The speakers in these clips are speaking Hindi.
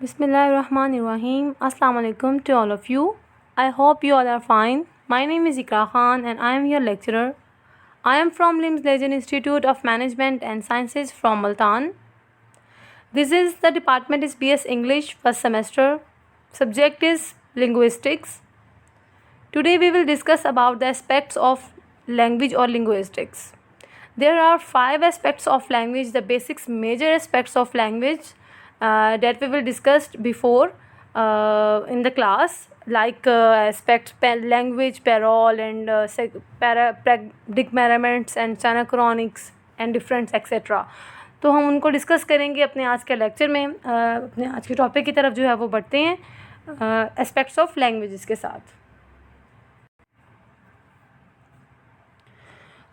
Bismillahirrahmanirrahim. Assalamu alaikum to all of you. I hope you all are fine. My name is Ikra Khan and I am your lecturer. I am from LIMS Legend Institute of Management and Sciences from Multan. The department is BS English first semester. Subject is linguistics. Today we will discuss about the aspects of language or linguistics. There are 5 aspects of language, the basics major aspects of language that we will discuss before in the class, like aspects language, parole and paradigments and synachronics and difference etc. तो हम उनको डिस्कस करेंगे अपने आज के लेक्चर में। अपने आज के टॉपिक की तरफ जो है वो बढ़ते हैं एस्पेक्ट्स ऑफ लैंग्वेजेस के साथ।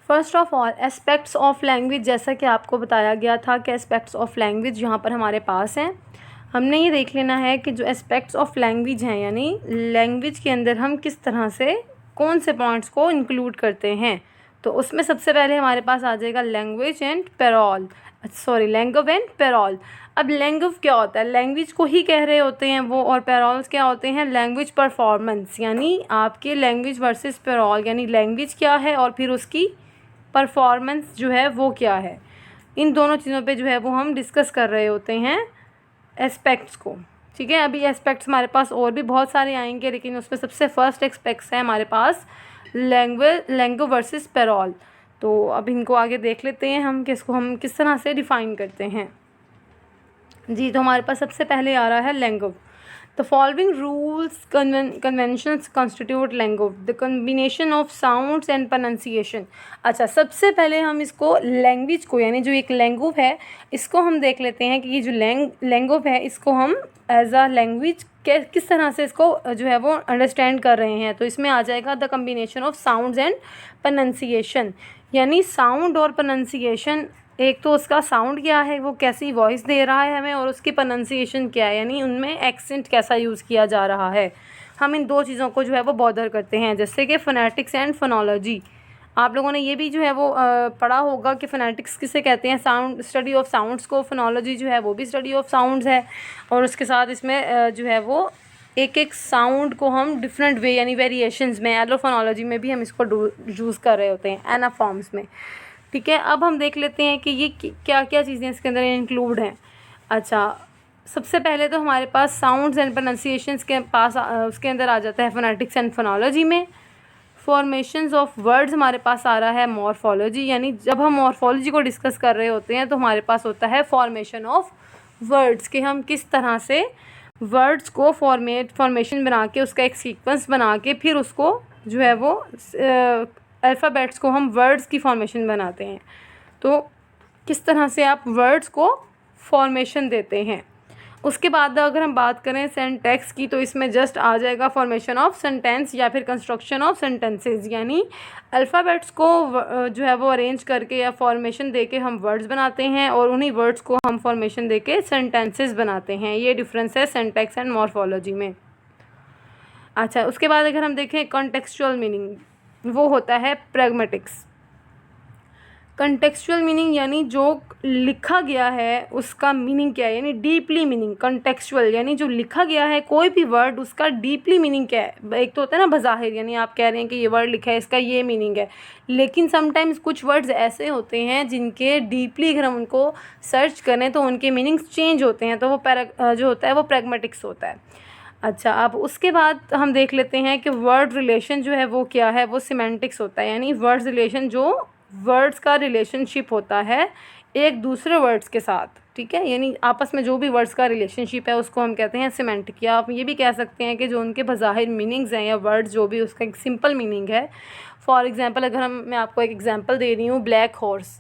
First of all aspects of language, जैसा कि आपको बताया गया था कि एस्पेक्ट्स ऑफ लैंग्वेज यहाँ पर हमारे पास हैं। हमने ये देख लेना है कि जो एस्पेक्ट्स ऑफ लैंग्वेज हैं यानी लैंग्वेज के अंदर हम किस तरह से कौन से पॉइंट्स को इंक्लूड करते हैं। तो उसमें सबसे पहले हमारे पास आ जाएगा language and parole, language and parole. अब लैंग्वेज क्या होता है, लैंग्वेज को ही कह रहे होते हैं वो, और पैरोल्स क्या होते हैं, लैंग्वेज परफॉर्मेंस, यानी आपके लैंग्वेज वर्सेस पैरोल, यानी लैंग्वेज क्या है और फिर उसकी परफॉर्मेंस जो है वो क्या है। इन दोनों चीज़ों पे जो है वो हम डिस्कस कर रहे होते हैं एस्पेक्ट्स को। ठीक है, अभी एस्पेक्ट्स हमारे पास और भी बहुत सारे आएंगे, लेकिन उसमें सबसे फर्स्ट एस्पेक्ट्स है हमारे पास लैंग्वेज वर्सेस पैरोल। तो अब इनको आगे देख लेते हैं हम हम किस तरह से डिफ़ाइन करते हैं। जी, तो हमारे पास सबसे पहले आ रहा है language. The following rules conventions constitute language, the combination of sounds and pronunciation। अच्छा, सबसे पहले हम इसको लैंग्वेज को, यानी जो एक लैंग्वेज है इसको हम देख लेते हैं कि ये जो लैंग्वेज है इसको हम एज अ लैंग्वेज किस तरह से इसको जो है वो अंडरस्टैंड कर रहे हैं। तो इसमें आ जाएगा the combination of sounds and pronunciation, यानी साउंड और प्रोनंसिएशन। एक तो उसका साउंड क्या है, वो कैसी वॉइस दे रहा है हमें, और उसकी प्रोनंसिएशन क्या है, यानी उनमें एक्सेंट कैसा यूज़ किया जा रहा है। हम इन दो चीज़ों को जो है वो बॉदर करते हैं, जैसे कि फोनेटिक्स एंड फोनोलॉजी। आप लोगों ने ये भी जो है वो पढ़ा होगा कि फोनेटिक्स किसे कहते हैं, साउंड, स्टडी ऑफ साउंड्स को। फोनोलॉजी जो है वो भी स्टडी ऑफ साउंड्स है, और उसके साथ इसमें जो है वो एक एक साउंड को हम डिफरेंट वे यानी वेरिएशंस में, एलोफोनोलॉजी में भी हम इसको यूज़ कर रहे होते हैं एना फॉर्म्स में। ठीक है, अब हम देख लेते हैं कि ये क्या क्या चीज़ें इसके अंदर इंक्लूड हैं। अच्छा, सबसे पहले तो हमारे पास साउंड्स एंड प्रोनंसिएशंस के पास उसके अंदर आ जाता है फोनेटिक्स एंड फोनोलॉजी में। फॉर्मेशंस ऑफ वर्ड्स हमारे पास आ रहा है मॉर्फोलॉजी, यानी जब हम मॉर्फोलॉजी को डिस्कस कर रहे होते हैं तो हमारे पास होता है फॉर्मेशन ऑफ वर्ड्स, कि हम किस तरह से वर्ड्स को फॉर्मेशन बना के उसका एक सीक्वेंस बना के फिर उसको जो है वो अल्फ़ाबेट्स को हम वर्ड्स की फॉर्मेशन बनाते हैं। तो किस तरह से आप वर्ड्स को फॉर्मेशन देते हैं। उसके बाद अगर हम बात करें सेंटेक्स की, तो इसमें जस्ट आ जाएगा फॉर्मेशन ऑफ सेंटेंस या फिर कंस्ट्रक्शन ऑफ सेंटेंसेस, यानी अल्फ़ाबेट्स को जो है वो अरेंज करके या फॉर्मेशन देके हम वर्ड्स बनाते हैं, और उन्हीं वर्ड्स को हम फॉर्मेशन देके सेंटेंसेस बनाते हैं। ये डिफरेंस है सेंटेक्स एंड मॉर्फोलॉजी में। अच्छा, उसके बाद अगर हम देखें कॉन्टेक्सचुअल मीनिंग, वो होता है प्रैग्मेटिक्स। कंटेक्सचुअल मीनिंग यानी जो लिखा गया है उसका मीनिंग क्या है, यानी डीपली मीनिंग। कंटेक्सचुअल यानी जो लिखा गया है कोई भी वर्ड, उसका डीपली मीनिंग क्या है। एक तो होता है ना बज़ाहिर, यानी आप कह रहे हैं कि ये वर्ड लिखा है इसका ये मीनिंग है, लेकिन समटाइम्स कुछ वर्ड्स ऐसे होते हैं जिनके डीपली अगर हम उनको सर्च करें तो उनके मीनिंग्स चेंज होते हैं, तो वो जो होता है वो प्रैग्मेटिक्स होता है। अच्छा, अब उसके बाद हम देख लेते हैं कि वर्ड रिलेशन जो है वो क्या है, वो सिमेंटिक्स होता है, यानी वर्ड्स रिलेशन, जो वर्ड्स का रिलेशनशिप होता है एक दूसरे वर्ड्स के साथ। ठीक है, यानी आपस में जो भी वर्ड्स का रिलेशनशिप है उसको हम कहते हैं सिमेंटिक। या आप ये भी कह सकते हैं कि जो उनके बज़ाहिर मीनिंग्स हैं या वर्ड्स जो भी उसका एक सिंपल मीनिंग है। फॉर एग्जांपल अगर मैं आपको एक एग्जांपल दे रही हूँ, ब्लैक हॉर्स।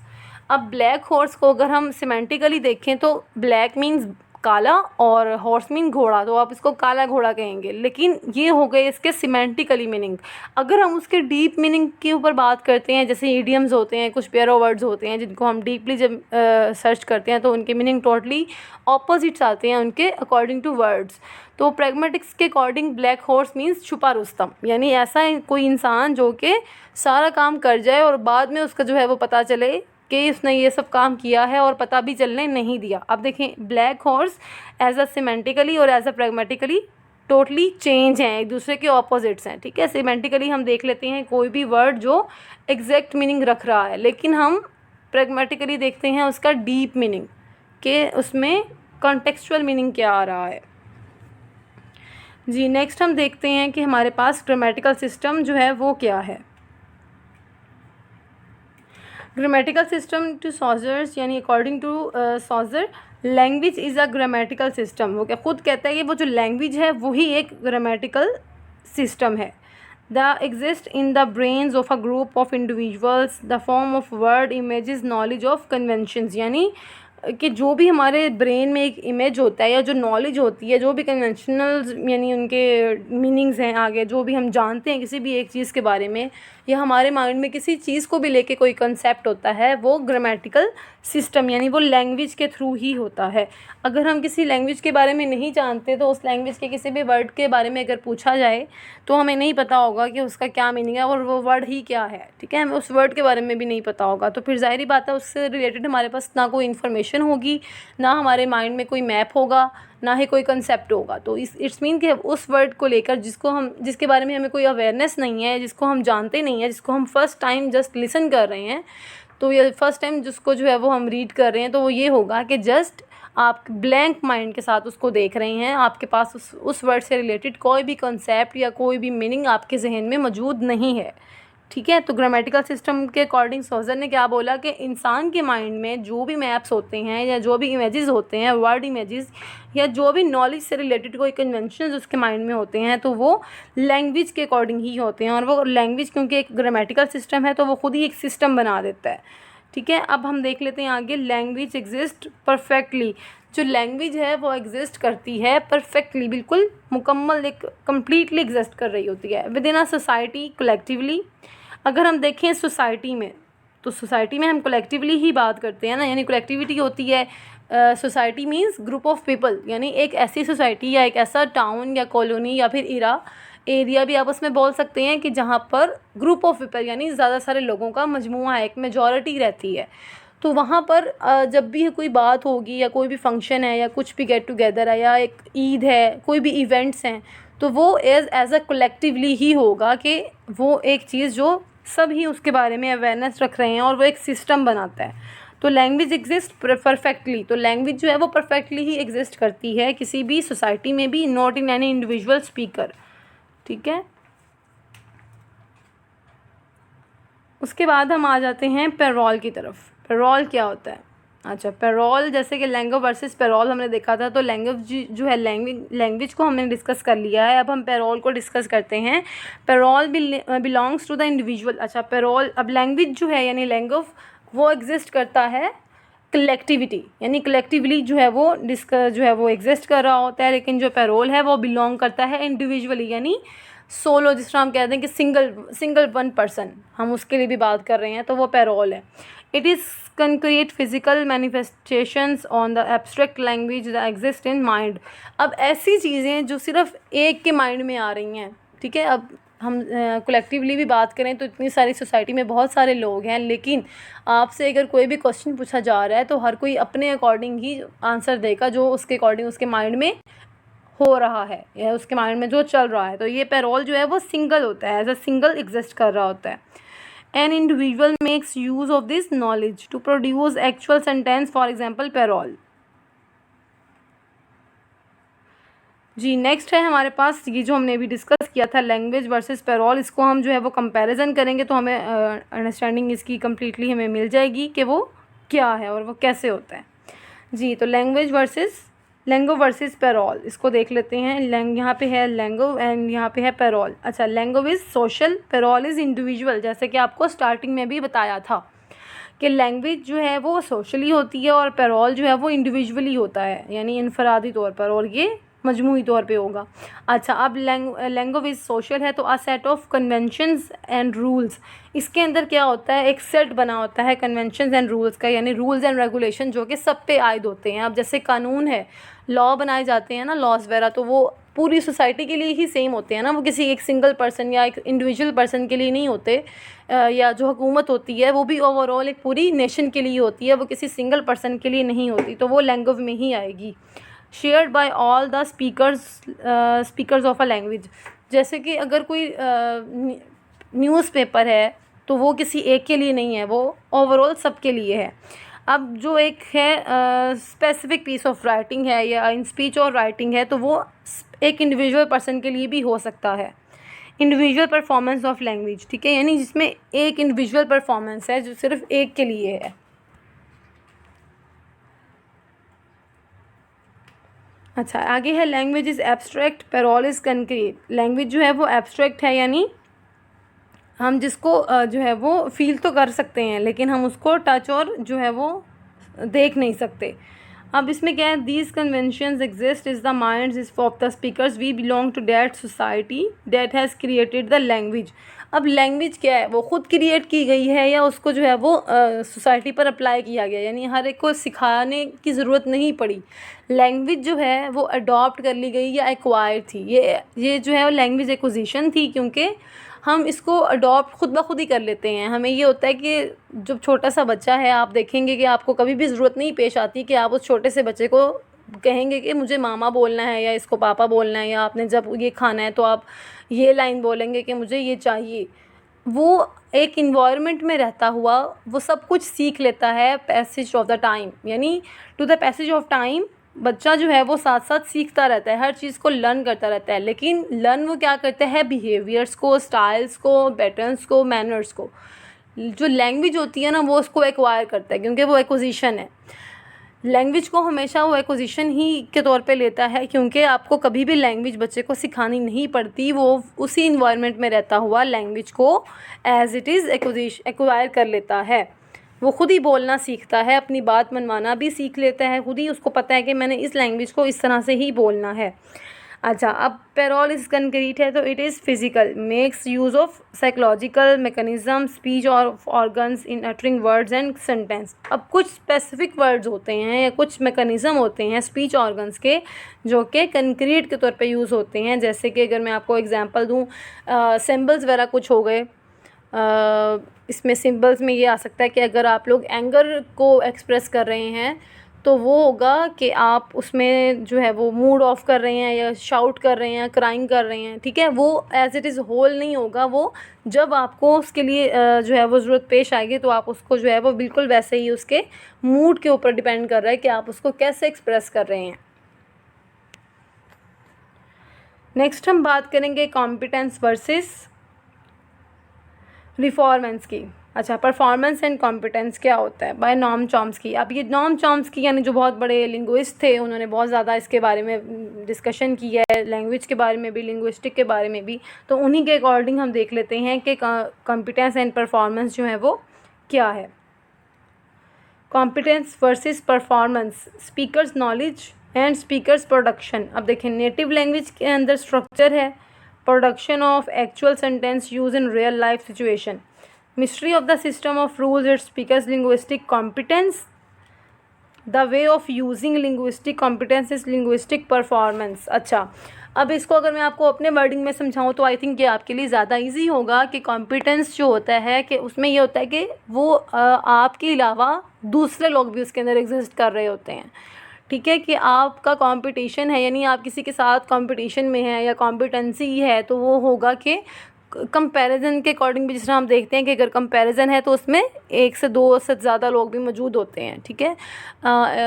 अब ब्लैक हॉर्स को अगर हम सिमेंटिकली देखें तो ब्लैक मीन्स काला और हॉर्स मीन घोड़ा, तो आप इसको काला घोड़ा कहेंगे, लेकिन ये हो गए इसके सिमेंटिकली मीनिंग। अगर हम उसके डीप मीनिंग के ऊपर बात करते हैं, जैसे इडियम्स होते हैं, कुछ पेरो वर्ड्स होते हैं जिनको हम डीपली जब सर्च करते हैं तो उनके मीनिंग टोटली ऑपोजिट्स आते हैं उनके अकॉर्डिंग टू वर्ड्स। तो प्रैग्मेटिक्स के अकॉर्डिंग ब्लैक हॉर्स मीन्स छुपा रुस्तम, यानी ऐसा कोई इंसान जो कि सारा काम कर जाए और बाद में उसका जो है वो पता चले कि उसने ये सब काम किया है और पता भी चलने नहीं दिया। अब देखें, black horse as a semantically और as a pragmatically totally change हैं, एक दूसरे के ऑपोजिट्स हैं। ठीक है, सिमेंटिकली हम देख लेते हैं कोई भी वर्ड जो एग्जैक्ट मीनिंग रख रहा है, लेकिन हम प्रैग्मेटिकली देखते हैं उसका डीप मीनिंग, कि उसमें कॉन्टेक्चुअल मीनिंग क्या आ रहा है। जी, नेक्स्ट हम देखते हैं कि हमारे पास ग्रामेटिकल सिस्टम जो है वो क्या है। ग्रामेटिकल सिस्टम टू सॉजर्स, यानी according to Saussure, language is a grammatical system. वो क्या खुद कहता है कि वो जो लैंग्वेज है वही एक ग्रामेटिकल सिस्टम है। The exist in the brains of a group of individuals the form of word images knowledge of conventions, यानी कि जो भी हमारे ब्रेन में एक इमेज होता है या जो नॉलेज होती है, जो भी कन्वेंशनल यानी उनके मीनिंग्स हैं, आगे जो भी हम जानते हैं किसी भी एक चीज़ के बारे में, या हमारे माइंड में किसी चीज़ को भी लेके कोई कंसेप्ट होता है, वो ग्रामेटिकल सिस्टम यानी वो लैंग्वेज के थ्रू ही होता है। अगर हम किसी लैंग्वेज के बारे में नहीं जानते तो उस लैंग्वेज के किसी भी वर्ड के बारे में अगर पूछा जाए तो हमें नहीं पता होगा कि उसका क्या मीनिंग है और वो वर्ड ही क्या है। ठीक है, हमें उस वर्ड के बारे में भी नहीं पता होगा, तो फिर ज़ाहिर बात है उससे रिलेटेड हमारे पास ना कोई इन्फॉर्मेशन होगी, ना हमारे माइंड में कोई मैप होगा, ना ही कोई कंसेप्ट होगा। तो इट्स मीन कि उस वर्ड को लेकर जिसके बारे में हमें कोई अवेयरनेस नहीं है, जिसको हम जानते नहीं हैं, जिसको हम फर्स्ट टाइम जस्ट लिसन कर रहे हैं, तो ये फर्स्ट टाइम जिसको जो है वो हम रीड कर रहे हैं, तो वो ये होगा कि जस्ट आप ब्लैंक माइंड के साथ उसको देख रहे हैं, आपके पास उस वर्ड से रिलेटेड कोई भी कंसेप्ट या कोई भी मीनिंग आपके जहन में मौजूद नहीं है। ठीक है, तो ग्रामेटिकल सिस्टम के अकॉर्डिंग सॉजर ने क्या बोला कि इंसान के माइंड में जो भी मैप्स होते हैं या जो भी इमेजेस होते हैं, वर्ड इमेजेस, या जो भी नॉलेज से रिलेटेड कोई कन्वेंशन उसके माइंड में होते हैं, तो वो लैंग्वेज के अकॉर्डिंग ही होते हैं। और वो लैंग्वेज क्योंकि एक ग्रामेटिकल सिस्टम है तो वो खुद ही एक सिस्टम बना देता है। ठीक है, अब हम देख लेते हैं आगे, लैंग्वेज एग्जिस्ट परफेक्टली। जो लैंग्वेज है वो एग्जिस्ट करती है परफेक्टली, बिल्कुल मुकम्मल, एक कम्प्लीटली एग्जिस्ट कर रही होती है with in a society collectively. अगर हम देखें सोसाइटी में, तो सोसाइटी में हम कलेक्टिवली ही बात करते हैं ना, यानी कलेक्टिविटी होती है। Society means group of people, यानी एक ऐसी सोसाइटी या एक ऐसा टाउन या कॉलोनी या फिर एरिया भी आप उसमें बोल सकते हैं कि जहाँ पर ग्रुप ऑफ पीपल यानी ज़्यादा सारे लोगों का मजमूआ है, एक मेजॉरिटी रहती है। तो वहाँ पर जब भी कोई बात होगी या कोई भी फंक्शन है या कुछ भी गेट टुगेदर है या एक ईद है, कोई भी इवेंट्स हैं, तो वो एज अ कलेक्टिवली ही होगा कि वो एक चीज़ जो सब ही उसके बारे में अवेयरनेस रख रहे हैं और वो एक सिस्टम बनाता है। तो लैंग्वेज एग्जिस्ट परफेक्टली, तो लैंग्वेज जो है वो परफेक्टली ही एग्जिस्ट करती है किसी भी सोसाइटी में भी, not in any individual speaker. ठीक है, उसके बाद हम आ जाते हैं पेरोल की तरफ। पेरोल क्या होता है? अच्छा, पेरोल जैसे कि लैंग्वेज वर्सेस पेरोल हमने देखा था, तो लैंग्वेज जो है लैंग्वेज को हमने डिस्कस कर लिया है। अब हम पेरोल को डिस्कस करते हैं। Parole belongs to the individual. अच्छा, पेरोल, अब लैंग्वेज जो है यानी लैंग्वेज वो एग्जिस्ट करता है कलेक्टिविटी, यानी कलेक्टिवली जो है वो एग्जिस्ट कर रहा होता है, लेकिन जो पेरोल है वो बिलोंग करता है इंडिविजुअली, यानी सोलो, जिस तरह हम कहते हैं कि सिंगल वन पर्सन, हम उसके लिए भी बात कर रहे हैं, तो वो पेरोल है। It is concrete physical manifestations on the abstract language that exist in mind। अब ऐसी चीज़ें जो सिर्फ एक के माइंड में आ रही हैं। ठीक है, अब हम कलेक्टिवली भी बात करें तो इतनी सारी सोसाइटी में बहुत सारे लोग हैं, लेकिन आपसे अगर कोई भी क्वेश्चन पूछा जा रहा है तो हर कोई अपने अकॉर्डिंग ही आंसर देगा, जो उसके अकॉर्डिंग उसके माइंड में हो रहा है या उसके माइंड में जो चल रहा है। तो ये पेरोल जो है वो सिंगल होता है, एज अ सिंगल एग्जिस्ट कर रहा होता है। An individual makes use of this knowledge to produce actual sentence, for example parole। जी, नेक्स्ट है हमारे पास ये जो हमने अभी डिस्कस किया था लैंग्वेज वर्सेस पेरोल, इसको हम जो है वो कंपैरिजन करेंगे तो हमें अंडरस्टैंडिंग इसकी कम्प्लीटली हमें मिल जाएगी कि वो क्या है और वो कैसे होता है। जी, तो लैंग्वेज वर्सेस पेरोल, इसको देख लेते हैं। यहाँ पे है लैंग्वेज एंड यहाँ पे है पेरोल। अच्छा, language is social, payroll is individual. जैसे कि आपको स्टार्टिंग में भी बताया था कि लैंग्वेज जो है वो सोशली होती है और पेरोल जो है वो इंडिविजुअली होता है, यानी इनफरादी तौर पर, और ये मजमूई तौर पे होगा। अच्छा, अब लैंग्वेज सोशल है तो a set of conventions and rules, इसके अंदर क्या होता है, एक सेट बना होता है कन्वेंशंस एंड रूल्स का, यानी रूल्स एंड रेगुलेशन जो कि सब पे आयद होते हैं। अब जैसे कानून है, लॉ बनाए जाते हैं ना, लॉज वगैरह, तो वो पूरी सोसाइटी के लिए ही सेम होते हैं ना, वो किसी एक सिंगल पर्सन या एक इंडिविजुअल पर्सन के लिए नहीं होते। या जो हुकूमत होती है वो भी ओवरऑल एक पूरी नेशन के लिए होती है, वो किसी सिंगल पर्सन के लिए नहीं होती, तो वो लैंग्वेज में ही आएगी। Shared by all the speakers of a language, जैसे कि अगर कोई न्यूज़पेपर है तो वो किसी एक के लिए नहीं है, वो ओवरऑल सबके लिए है। अब जो एक है स्पेसिफिक पीस ऑफ राइटिंग है या इन स्पीच और राइटिंग है, तो वो एक इंडिविजुअल पर्सन के लिए भी हो सकता है। इंडिविजुअल परफॉर्मेंस ऑफ लैंग्वेज, ठीक है, यानी जिसमें एक इंडिविजुअल परफॉर्मेंस है जो सिर्फ एक के लिए है। अच्छा, आगे है language is abstract, parole is concrete. Language जो है वो एब्स्ट्रैक्ट है, यानी हम जिसको जो है वो फील तो कर सकते हैं लेकिन हम उसको टच और जो है वो देख नहीं सकते। अब इसमें क्या है, these conventions exist is the minds is of the speakers, we belong to that society that has created the language. अब लैंग्वेज क्या है, वो खुद क्रिएट की गई है या उसको जो है वो सोसाइटी पर अप्लाई किया गया, यानी हर एक को सिखाने की ज़रूरत नहीं पड़ी। लैंग्वेज जो है वो अडॉप्ट कर ली गई या एक्वायर थी, ये जो है वो लैंग्वेज एक्विजिशन थी, क्योंकि हम इसको अडॉप्ट खुद ब खुद ही कर लेते हैं। हमें ये होता है कि जब छोटा सा बच्चा है, आप देखेंगे कि आपको कभी भी ज़रूरत नहीं पेश आती कि आप उस छोटे से बच्चे को कहेंगे कि मुझे मामा बोलना है या इसको पापा बोलना है, या आपने जब ये खाना है तो आप ये लाइन बोलेंगे कि मुझे ये चाहिए। वो एक इन्वायरमेंट में रहता हुआ वो सब कुछ सीख लेता है पैसेज ऑफ द टाइम, यानी to the passage of time बच्चा जो है वो साथ साथ सीखता रहता है, हर चीज़ को लर्न करता रहता है। लेकिन लर्न वो क्या करता है, बिहेवियर्स को, स्टाइल्स को, पैटर्न्स को, मैनर्स को। जो लैंग्वेज होती है ना वो उसको एक्वायर करता है, क्योंकि वो एक्विजिशन है। लैंग्वेज को हमेशा वो एक्विजिशन ही के तौर पे लेता है, क्योंकि आपको कभी भी लैंग्वेज बच्चे को सिखानी नहीं पड़ती, वो उसी इन्वायरमेंट में रहता हुआ लैंग्वेज को एज इट इज़ एक्वायर कर लेता है। वो खुद ही बोलना सीखता है, अपनी बात मनवाना भी सीख लेता है, खुद ही उसको पता है कि मैंने इस लैंग्वेज को इस तरह से ही बोलना है। अच्छा, अब पैरोल इज़ कंक्रीट है तो it is physical, makes use of psychological mechanism, speech और organs in uttering words and sentence. अब कुछ स्पेसिफिक वर्ड्स होते हैं या कुछ मैकेनिज्म होते हैं स्पीच ऑर्गन्स के जो कि कंक्रीट के तौर पे यूज़ होते हैं। जैसे कि अगर मैं आपको एग्जांपल दूँ, सिंबल्स वगैरह कुछ हो गए। इसमें सिंबल्स में ये आ सकता है कि अगर आप लोग एंगर को एक्सप्रेस कर रहे हैं तो वो होगा कि आप उसमें जो है वो मूड ऑफ कर रहे हैं या शाउट कर रहे हैं, क्राइंग कर रहे हैं, ठीक है। वो एज इट इज़ होल नहीं होगा, वो जब आपको उसके लिए जो है वो ज़रूरत पेश आएगी तो आप उसको जो है वो बिल्कुल वैसे ही उसके मूड के ऊपर डिपेंड कर रहा है कि आप उसको कैसे एक्सप्रेस कर रहे हैं। नेक्स्ट हम बात करेंगे कॉम्पिटेंस वर्सेस परफॉर्मेंस की। अच्छा, परफॉर्मेंस एंड कॉम्पिटेंस क्या होता है, बाय नॉम चॉम्स्की। अब ये नॉम चॉम्स्की यानी जो बहुत बड़े लिंग्विस्ट थे, उन्होंने बहुत ज़्यादा इसके बारे में डिस्कशन किया है, लैंग्वेज के बारे में भी, लिंग्विस्टिक के बारे में भी। तो उन्हीं के अकॉर्डिंग हम देख लेते हैं कि कॉम्पिटेंस एंड परफॉर्मेंस जो है वो क्या है। Competence versus performance, speakers knowledge and speakers production. अब देखें, नेटिव लैंग्वेज के अंदर स्ट्रक्चर है, production of actual sentence use in real life situation, mystery of the system of rules it speakers linguistic competence, the way of using linguistic competence is linguistic performance। अच्छा, अब इसको अगर मैं आपको अपने वर्डिंग में समझाऊँ तो आई थिंक ये आपके लिए ज़्यादा इजी होगा कि कॉम्पिटेंस जो होता है कि उसमें ये होता है कि वो आपके अलावा दूसरे लोग भी उसके अंदर एग्जिस्ट कर रहे होते हैं, ठीक है, कि आपका कंपटीशन है, यानी आप किसी के साथ कंपटीशन में हैं या कॉम्पिटेंसी है, तो वो होगा कि कंपैरिजन के अकॉर्डिंग भी, जिस तरह हम देखते हैं कि अगर कंपैरिजन है तो उसमें एक से दो से ज़्यादा लोग भी मौजूद होते हैं, ठीक है,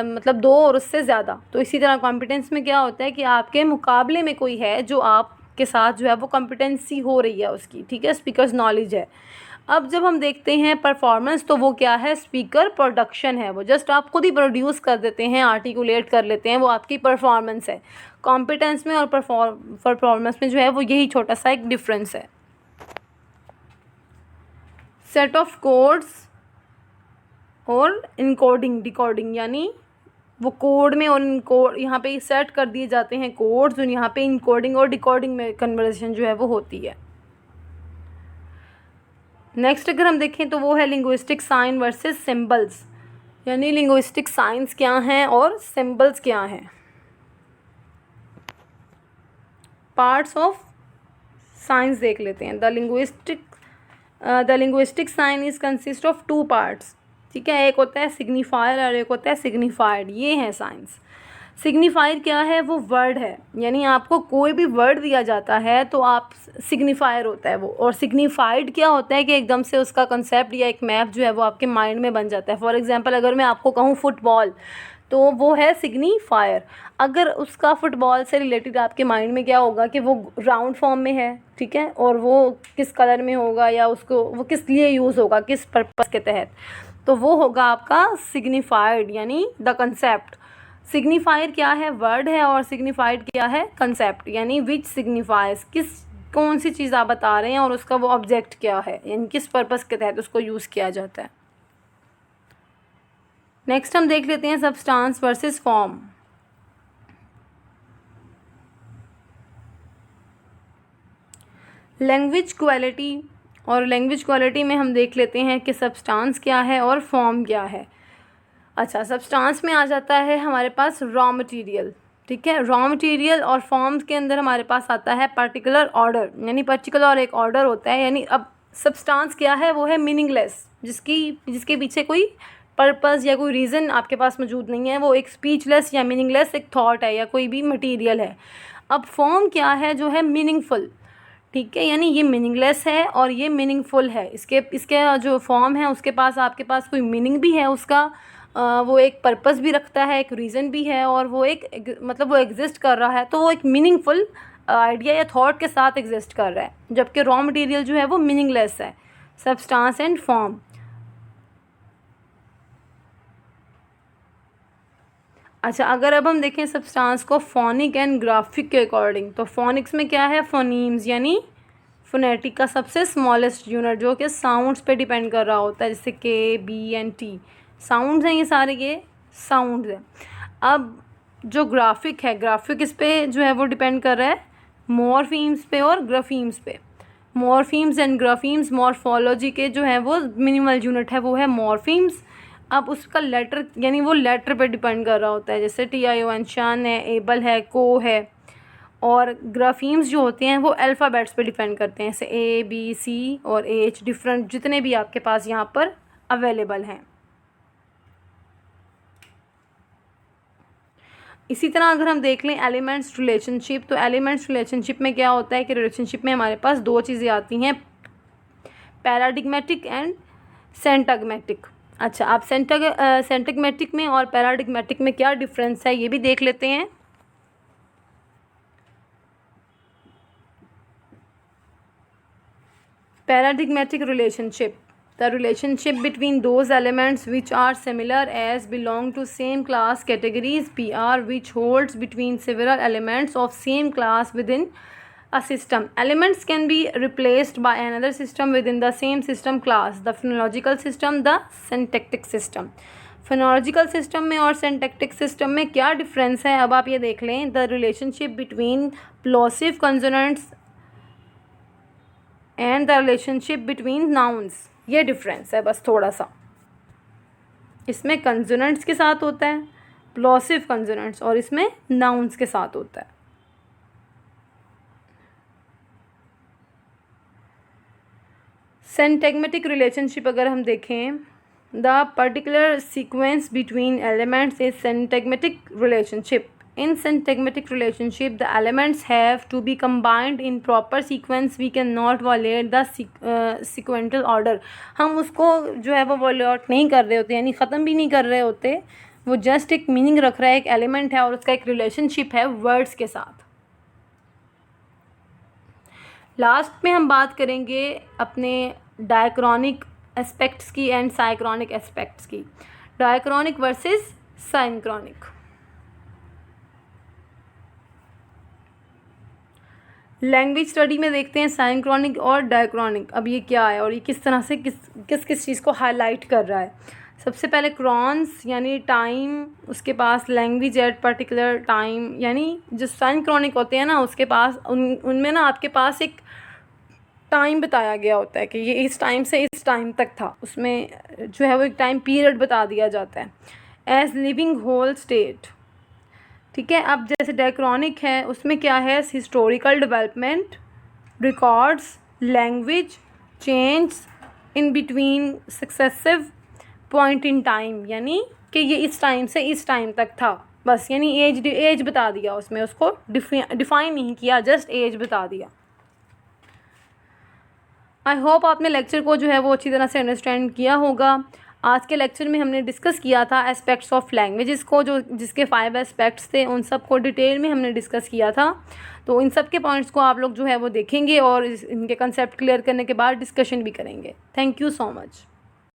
मतलब दो और उससे ज़्यादा। तो इसी तरह कॉम्पिटेंस में क्या होता है कि आपके मुकाबले में कोई है जो आपके साथ जो है वो कॉम्पिटेंसी हो रही है उसकी, ठीक है, स्पीकर्स नॉलेज है। अब जब हम देखते हैं परफॉर्मेंस तो वो क्या है, स्पीकर प्रोडक्शन है, वो जस्ट आप खुद ही प्रोड्यूस कर देते हैं, आर्टिकुलेट कर लेते हैं, वो आपकी परफॉर्मेंस है। कॉम्पिटेंस में और परफॉर्मेंस में जो है वो यही छोटा सा एक डिफरेंस है। सेट ऑफ कोड्स और इनकोडिंग डिकोडिंग, यानी वो कोड में और इनकोड यहाँ पे सेट कर दिए जाते हैं कोड्स, और यहाँ पे इनकोडिंग और डिकोडिंग में कन्वर्सेशन जो है वो होती है। नेक्स्ट अगर हम देखें तो वो है लिंग्विस्टिक साइन वर्सेस सिंबल्स, यानी लिंग्विस्टिक साइंस क्या हैं और सिंबल्स क्या हैं। पार्ट्स ऑफ साइंस देख लेते हैं। The linguistic sign is consist of two parts, ठीक है, एक होता है सिग्निफायर और एक होता है सिग्निफाइड। ये है साइंस। सिग्निफायर क्या है? वो वर्ड है, यानी आपको कोई भी वर्ड दिया जाता है तो आप सिग्निफायर होता है वो। और सिग्निफाइड क्या होता है कि एकदम से उसका कंसेप्ट या एक मैप जो है वो आपके माइंड में बन जाता है। फॉर एग्जांपल अगर मैं आपको कहूँ फुटबॉल, तो वो है सिग्निफायर। अगर उसका फुटबॉल से रिलेटेड आपके माइंड में क्या होगा कि वो राउंड फॉर्म में है, ठीक है, और वो किस कलर में होगा या उसको वो किस लिए यूज़ होगा, किस पर्पस के तहत, तो वो होगा आपका सिग्निफाइड यानी द कंसेप्ट। सिग्निफायर क्या है? वर्ड है, और सिग्निफाइड क्या है? कंसेप्ट, यानी विच सिग्निफाइज, कौन सी चीज़ आप बता रहे हैं और उसका वो ऑब्जेक्ट क्या है, यानी किस पर्पस के तहत उसको यूज़ किया जाता है। नेक्स्ट हम देख लेते हैं substance versus form. Language quality, और लैंग्वेज क्वालिटी में हम देख लेते हैं कि सब्सटेंस क्या है और फॉर्म क्या है। अच्छा, सब्सटेंस में आ जाता है हमारे पास रॉ मटेरियल, ठीक है। रॉ मटेरियल और फॉर्म्स के अंदर हमारे पास आता है पर्टिकुलर ऑर्डर, यानी पर्टिकुलर एक ऑर्डर होता है। यानी अब सब्सटेंस क्या है? वो है मीनिंगलेस, जिसके पीछे कोई पर्पस या कोई रीज़न आपके पास मौजूद नहीं है। वो एक स्पीचलेस या मीनिंगलेस एक थॉट है या कोई भी मटेरियल है। अब फॉर्म क्या है? जो है मीनिंगफुल, ठीक है, यानी ये मीनिंगलेस है और ये मीनिंगफुल है। इसके जो फॉर्म है उसके पास आपके पास कोई मीनिंग भी है, उसका वो एक पर्पस भी रखता है, एक रीज़न भी है, और वो एक मतलब वो एग्जिस्ट कर रहा है, तो वो एक मीनिंगफुल आइडिया या थॉट के साथ एग्जिस्ट कर रहा है। जबकि रॉ मटेरियल जो है वो मीनिंगलेस है। Substance and form. अच्छा, अगर अब हम देखें सब्सटेंस को फोनिक एंड ग्राफिक के अकॉर्डिंग, तो फोनिक्स में क्या है? फोनीम्स, यानी फोनेटिक का सबसे स्मॉलेस्ट यूनिट जो कि साउंड्स पे डिपेंड कर रहा होता है, जैसे के, बी एंड टी साउंड्स हैं, ये सारे ये साउंड्स हैं। अब जो ग्राफिक है, ग्राफिक इस पे जो है वो डिपेंड कर रहा है मॉर्फीम्स पे और ग्राफीम्स पे। मॉर्फीम्स एंड ग्राफीम्स मॉर्फोलॉजी के जो है वो मिनिमल यूनिट है, वो है मॉर्फीम्स। अब उसका लेटर, यानी वो लेटर पे डिपेंड कर रहा होता है, जैसे TION शन है, एबल है, को है। और ग्राफीम्स जो होते हैं वो अल्फ़ाबेट्स पे डिपेंड करते हैं, जैसे ABC और H, डिफरेंट जितने भी आपके पास यहाँ पर अवेलेबल हैं। इसी तरह अगर हम देख लें एलिमेंट्स रिलेशनशिप, तो एलिमेंट्स रिलेशनशिप में क्या होता है कि रिलेशनशिप में हमारे पास दो चीज़ें आती हैं, पैराडिग्मेटिक एंड सेंटागमेटिक। अच्छा, आप सेंटागमेटिक में और पैराडिग्मेटिक में क्या डिफरेंस है ये भी देख लेते हैं। पैराडिग्मेटिक relationship, the relationship between those elements which are similar as belong to same class categories PR, which holds between several elements of same class within a system. Elements can be replaced by another system within the same system class, the phonological system, the syntactic system. Phonological system में और सिंटैक्टिक सिस्टम में क्या डिफरेंस है, अब आप ये देख लें। The relationship between plosive consonants and the relationship between nouns, ये डिफरेंस है बस थोड़ा सा। इसमें कंसोनेंट्स के साथ होता है प्लोसिव कंसोनेंट्स, और इसमें नाउन्स के साथ होता है। सिंटैग्मेटिक रिलेशनशिप अगर हम देखें, the particular sequence between elements is syntagmatic relationship. In syntagmatic relationship, the elements have to be combined in proper sequence. We cannot violate the sequential order. हम उसको जो है वो violate नहीं कर रहे होते, यानी ख़त्म भी नहीं कर रहे होते, वो जस्ट एक मीनिंग रख रहा है, एक एलिमेंट है और उसका एक रिलेशनशिप है वर्ड्स के साथ। लास्ट में हम बात करेंगे अपने डायक्रॉनिक एस्पेक्ट्स की एंड साइक्रोनिक एस्पेक्ट्स की। Diachronic versus synchronic. Language study में देखते हैं साइक्रोनिक और डायक्रॉनिक। अब ये क्या है और ये किस तरह से किस चीज़ को हाईलाइट कर रहा है। सबसे पहले क्रॉन्स यानी टाइम, उसके पास लैंग्वेज एट पर्टिकुलर टाइम, यानी जो साइक्रोनिक होते हैं ना उसके पास उनमें ना आपके पास एक टाइम बताया गया होता है कि ये इस टाइम से इस टाइम तक था, उसमें जो है वो एक टाइम पीरियड बता दिया जाता है। एज लिविंग होल स्टेट, ठीक है। अब जैसे डायक्रॉनिक है, उसमें क्या है, historical development, records, language change in between successive point in time, यानी कि ये इस टाइम से इस टाइम तक था बस, यानी एज बता दिया उसमें, उसको डिफाइन नहीं किया, जस्ट एज बता दिया। आई होप आपने लेक्चर को जो है वो अच्छी तरह से अंडरस्टैंड किया होगा। आज के लेक्चर में हमने डिस्कस किया था एस्पेक्ट्स ऑफ लैंग्वेजेस को, जो जिसके 5 एस्पेक्ट्स थे, उन सब को डिटेल में हमने डिस्कस किया था। तो इन सब के पॉइंट्स को आप लोग जो है वो देखेंगे और इनके कंसेप्ट क्लियर करने के बाद डिस्कशन भी करेंगे। Thank you so much.